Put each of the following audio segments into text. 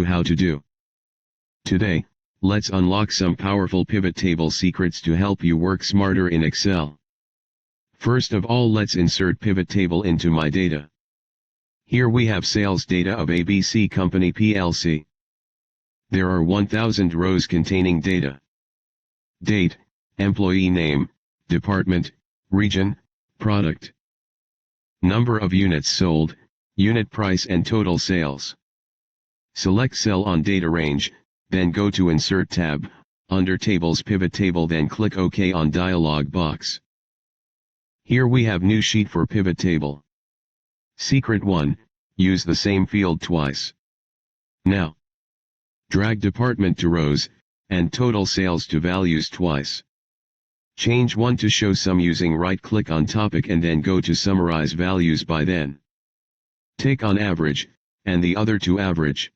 How to do. Today, let's unlock some powerful pivot table secrets to help you work smarter in Excel. First of all, let's insert pivot table into my data. Here we have sales data of ABC Company plc. There are 1000 rows containing data. Date, employee name, department, region, product. Number of units sold, unit price and total sales. Select cell on data range, then go to Insert tab, under Tables Pivot Table, then click OK on dialog box. Here we have new sheet for pivot table. Secret 1, use the same field twice. Now, drag department to rows, and total sales to values twice. Change one to show sum using right-click on topic and then go to Summarize Values by, then tick on Average, and the other to Average.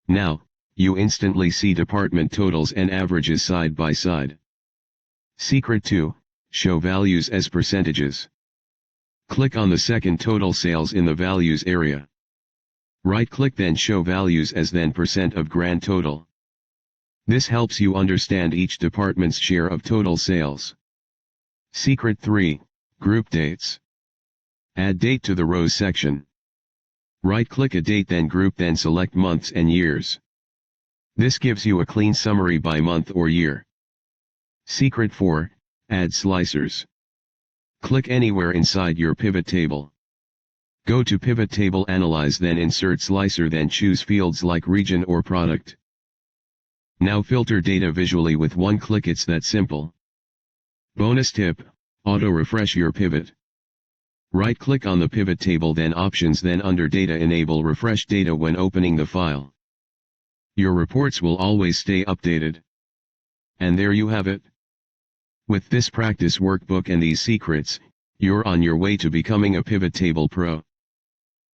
Now, you instantly see department totals and averages side by side. Secret 2, show values as percentages. Click on the second total sales in the values area. Right-click, then show values as, then % of grand total. This helps you understand each department's share of total sales. Secret 3, group dates. Add date to the rows section. Right-click a date, then group, then select months and years. This gives you a clean summary by month or year. Secret 4, add slicers. Click anywhere inside your pivot table. Go to Pivot Table Analyze, then insert slicer, then choose fields like region or product. Now filter data visually with one click, it's that simple. Bonus tip, auto-refresh your pivot. Right-click on the pivot table, then Options, then under Data enable Refresh Data when opening the file. Your reports will always stay updated. And there you have it. With this practice workbook and these secrets, you're on your way to becoming a pivot table pro.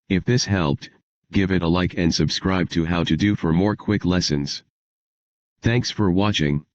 If this helped, give it a like and subscribe to How to Do for more quick lessons. Thanks for watching.